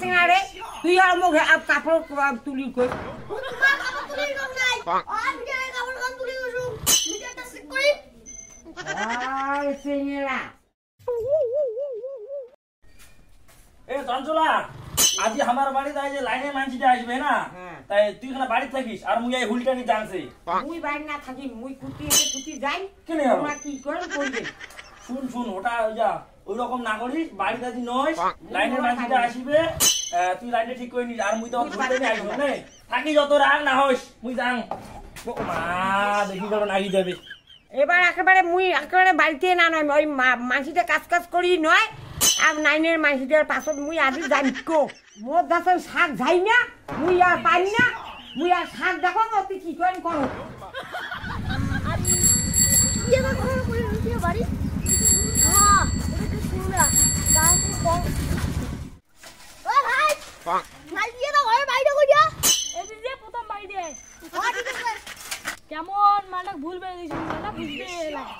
সিংড়া রে তুই আর মুখে কাপড় তুলি কই তোমার কাপড় তুলি কম নাই আর মিটারে কাপড় কম তুলি কইছু মিটারটা চেক করি আর সিংড়া এ চঞ্চলা আজি আমার বাড়ি তাই যে লাইনে মানছিটা আসবে না তাই তুই এখানে বাড়ি থাকিস আর মুই এই হুলটা নি জানছি মুই বাড়ি না থাকি মুই কুটি যাই কেনে তোমরা কি করে কইবে শুন ওটা ওই যা ওই রকম না করিস বাড়িতে যদি নয় লাইনের মানছিটা আসবে তুই লাইনটা ঠিক করে নিস আর মুই তো হুলটা নি আসব না থাকি যত রাগ না হইস মুই যাং মা দেখি যখন আগি যাবে এবার একেবারে বাড়িতে না নয় ওই মানসিটা কাজ করি নয় আর নাইনের মানসিটার পাছত মুই আজি যাই কো মোর দাসন শাক যাই না মুই আর পাই না মুই আর শাক দেখো তুই কি করেন করো আর ইয়ে না করে রুটিয়া বাড়ি হ্যাঁ এটা শুনলা দাও কম ও ভাই ভাই দিয়ে দাও ঘরে বাইরে কইয়া এই যে প্রথম বাড়ি দে হ্যাঁ ঠিক আছে কেমন মানে ভুল বেড়ে দিছিস মানে বুঝতে লাগে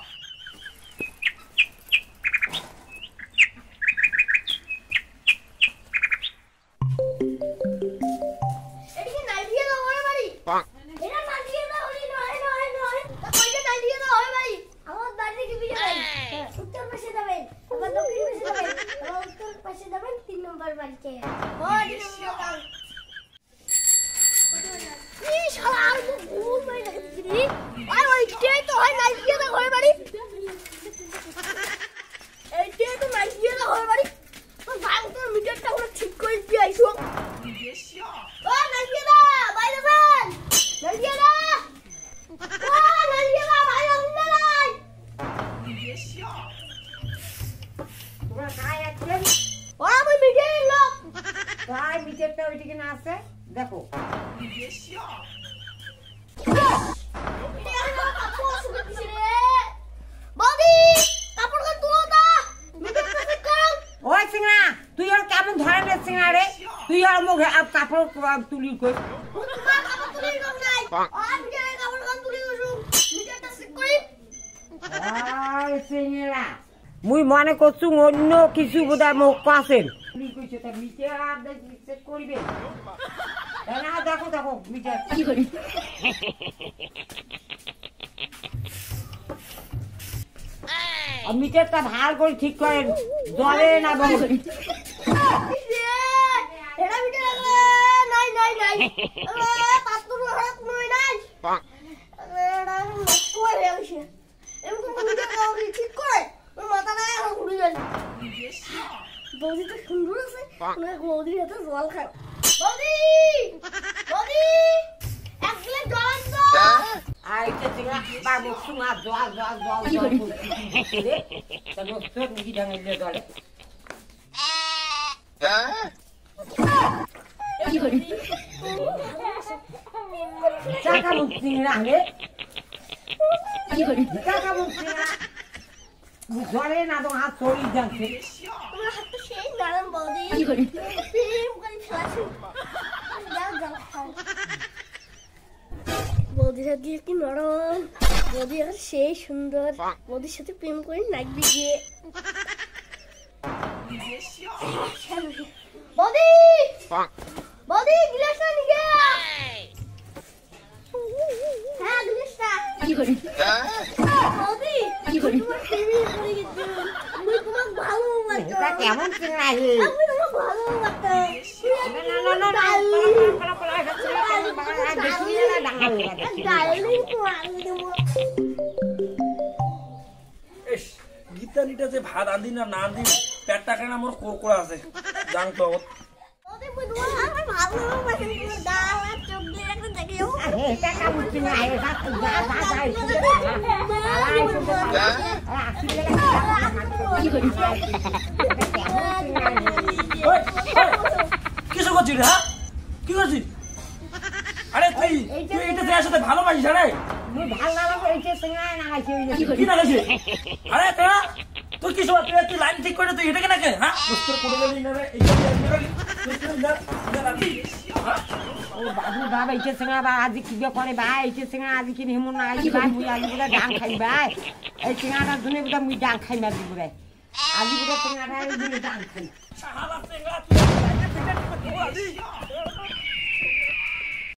এদিকে নাই দিয়ে দাও ঘরে বাড়ি এটা না দিয়ে দাও হলি নয় তা কইতে নাই দিয়ে দাও ঘরে বাড়ি আমার বাড়ি কি বিয়ে যাবেন উত্তর পাশে যাবেন আবার দক্ষিণ পাশে যাবেন আবার উত্তর পাশে যাবেন 3 নম্বর বাড়িতে ও ঠিক আছে এই শালা আর ভুল হয়ে গেছে রে আর ওইটাই তো হয় নাই দিয়ে দাও ঘরে বাড়ি এইটাই তো নাই দিয়ে দাও ঘরে বাড়ি তো ভাই তোর মিটারটা পুরো ঠিক করে দিয়ে আইছো ও নাই দিয়ে দাও বাইরে যান নাই দিয়ে দাও ও নাই দিয়ে দাও বাইরে উঠে নাই তোমরা কাই আছেন ও আমি মিটারের লোক কাই মিটারটা ওইদিকে না আছে দেখো ওই সিংড়া তুই আর কেমন ধরনের সিংড়া রে তুই আর মুখে কাপড় তুলি কই আর সিংড়া মুই মনে করছু অন্য কিছু বোধহয় মুখ আছেন তুই কইছে তা মিটার চেক করবে না দেখো মিটার কি করি মিটারটা ভাল করে ঠিক করেন জলে না বলে বৌদি তো সুন্দর আছে বৌদির হাতে জল খাও বৌদি এক গ্লাস জল দাও আইতে সিংড়া বাবু সুমা জল রে তা দোস্ত কি ঢাঙ্গিলে জলে কি করি চাকা মুখ সিংড়া রে কি করি চাকা মুখ সিংড়া জলে না তো হাত চড়ি যাচ্ছে তোমার হাত তো সেই নরম বৌদি কি করি প্রেম করে খেলাছি যাও খাও বৌদির হাত দিয়ে কি নরম বৌদি আর সেই সুন্দর বৌদির সাথে প্রেম করে নাচবি গিয়ে বৌদি বৌদি গ্লাসটা নিয়ে হ্যাঁ গ্লাসটা কি করি বৌদি কি করি তোমার প্রেমে পড়ে গেছি আমি তোমাকে ভালোবাসি এটা কেমন সিংড়া রে আমি তোমাকে ভালোবাসি গীতানিটা যে ভাত আনদি না না আনদি পেটটা কেন আমার কোরকোড়া আছে জান তো এটা কেমন সিংড়া এটা কি করি কিছু করছিস রে হ্যাঁ কি করছিস আরে তুই এটা দেওয়ার সাথে ভালোবাসিস আরে মুই ভাল না লাগে এইটা সিংড়া না খাইছে কি না গেছে আরে তোরা তুই কি সব তুই লাইন ঠিক করে তুই এটা কেন কে হ্যাঁ দোস্তর করে দিলি না রে ও বাবু বাবা এইটা সিংড়া বা আজি কি করে ভাই এইটা সিংড়া আজি কি হেমন না আইছি ভাই মুই আজি বলে ডাং খাই ভাই এই সিংড়াটা দুনে বলে মুই ডাং খাই মারি বলে আজি বুড়ো টেঙাটা দিলে দাম খাই শালা চেঙ্গা তুই লাইনে ফিটে দিবে তোরা দি